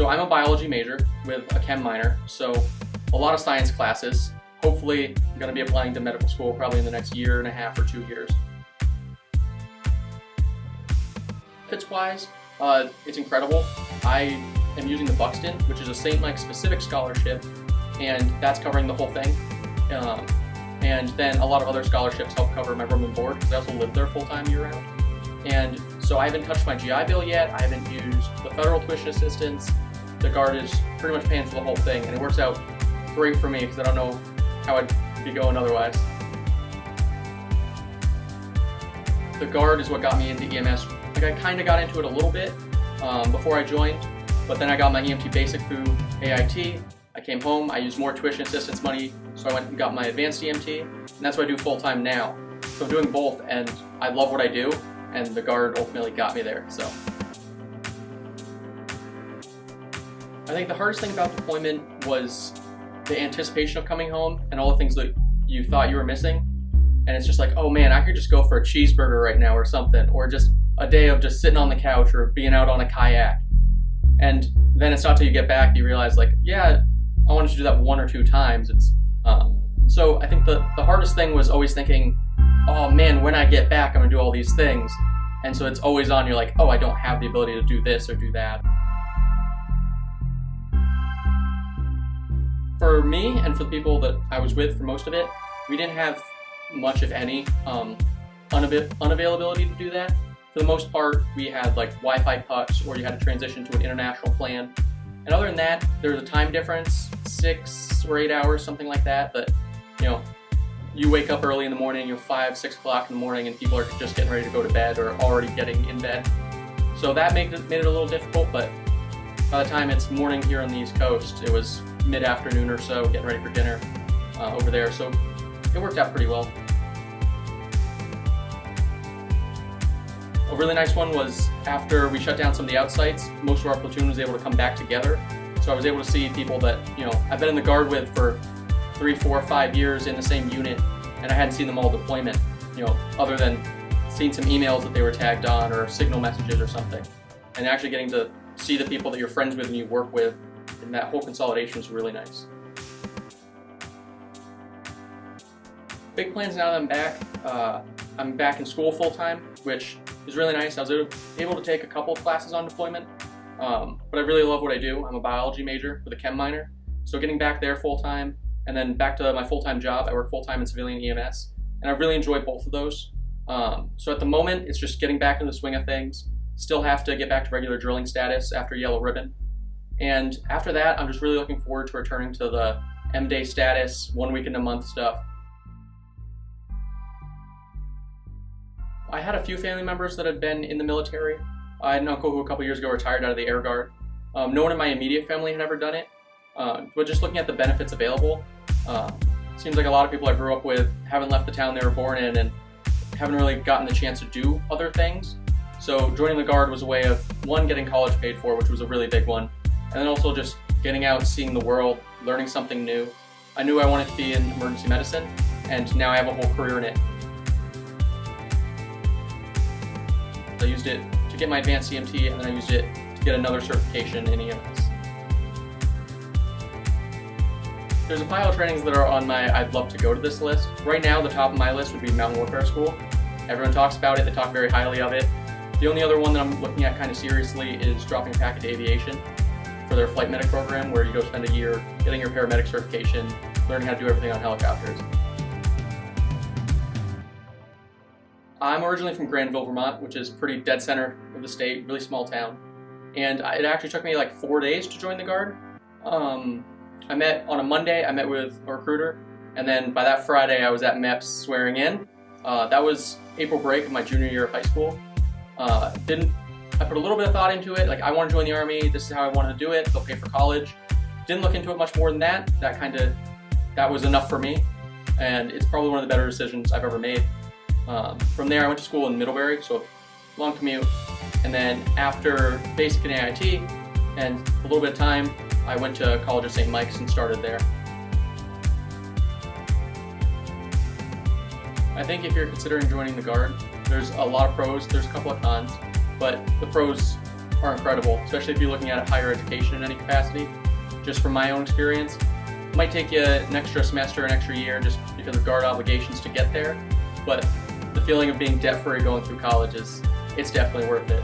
So I'm a biology major with a chem minor, so a lot of science classes. Hopefully I'm going to be applying to medical school probably in the next year and a half or 2 years. Benefits-wise, it's incredible. I am using the Buxton, which is a St. Mike's specific scholarship, and that's covering the whole thing. And then a lot of other scholarships help cover my room and board because I also live there full-time year-round. And so I haven't touched my GI Bill yet. I haven't used the federal tuition assistance. The Guard is pretty much paying for the whole thing, and it works out great for me because I don't know how I'd be going otherwise. The Guard is what got me into EMS. Like, I kind of got into it a little bit before I joined, but then I got my EMT basic through AIT. I came home, I used more tuition assistance money, so I went and got my advanced EMT, and that's what I do full-time now. So I'm doing both, and I love what I do, and the Guard ultimately got me there. So I think the hardest thing about deployment was the anticipation of coming home and all the things that you thought you were missing. And it's just like, oh man, I could just go for a cheeseburger right now or something, or just a day of just sitting on the couch or being out on a kayak. And then it's not till you get back you realize, like, yeah, I wanted to do that 1 or 2 times. So I think the hardest thing was always thinking, oh man, when I get back, I'm gonna do all these things. And so it's always on, you're like, oh, I don't have the ability to do this or do that. For me and for the people that I was with for most of it, we didn't have much, if any, unavailability to do that. For the most part, we had like Wi-Fi pucks, or you had to transition to an international plan. And other than that, there was a time difference, 6 or 8 hours, something like that. But you know, you wake up early in the morning, you're 5, 6 o'clock in the morning, and people are just getting ready to go to bed or already getting in bed. So that made it a little difficult. But by the time it's morning here on the East Coast, it was mid-afternoon or so, getting ready for dinner over there. So it worked out pretty well. A really nice one was after we shut down some of the outsites, most of our platoon was able to come back together. So I was able to see people that, you know, I've been in the Guard with for 3, 4, 5 years in the same unit, and I hadn't seen them all deployment, you know, other than seeing some emails that they were tagged on or signal messages or something. And actually getting to see the people that you're friends with and you work with, and that whole consolidation was really nice. Big plans now that I'm back in school full-time, which is really nice. I was able to take a couple of classes on deployment, but I really love what I do. I'm a biology major with a chem minor, so getting back there full-time and then back to my full-time job, I work full-time in civilian EMS, and I really enjoy both of those. So at the moment, it's just getting back into the swing of things. Still have to get back to regular drilling status after Yellow Ribbon, and after that, I'm just really looking forward to returning to the M-Day status, 1 week in a month stuff. I had a few family members that had been in the military. I had an uncle who a couple years ago retired out of the Air Guard. No one in my immediate family had ever done it, but just looking at the benefits available, seems like a lot of people I grew up with haven't left the town they were born in and haven't really gotten the chance to do other things. So joining the Guard was a way of, one, getting college paid for, which was a really big one, and then also just getting out, seeing the world, learning something new. I knew I wanted to be in emergency medicine, and now I have a whole career in it. I used it to get my advanced EMT, and then I used it to get another certification in EMS. There's a pile of trainings that are on my I'd love to go to this list. Right now, the top of my list would be Mountain Warfare School. Everyone talks about it, they talk very highly of it. The only other one that I'm looking at kind of seriously is dropping packet to aviation for their flight medic program, where you go spend a year getting your paramedic certification, learning how to do everything on helicopters. I'm originally from Granville, Vermont, which is pretty dead center of the state, really small town. And it actually took me like 4 days to join the Guard. I met on a Monday, I met with a recruiter, and then by that Friday I was at MEPS swearing in. That was April break of my junior year of high school. I put a little bit of thought into it, like I want to join the Army, this is how I want to do it, they'll pay for college. Didn't look into it much more than that. That was enough for me, and it's probably one of the better decisions I've ever made. From there I went to school in Middlebury, so long commute, and then after basic and AIT and a little bit of time, I went to college at St. Mike's and started there. I think if you're considering joining the Guard, there's a lot of pros, there's a couple of cons, but the pros are incredible, especially if you're looking at higher education in any capacity. Just from my own experience, it might take you an extra semester, an extra year, just because of guard obligations to get there, but the feeling of being debt-free going through college it's definitely worth it.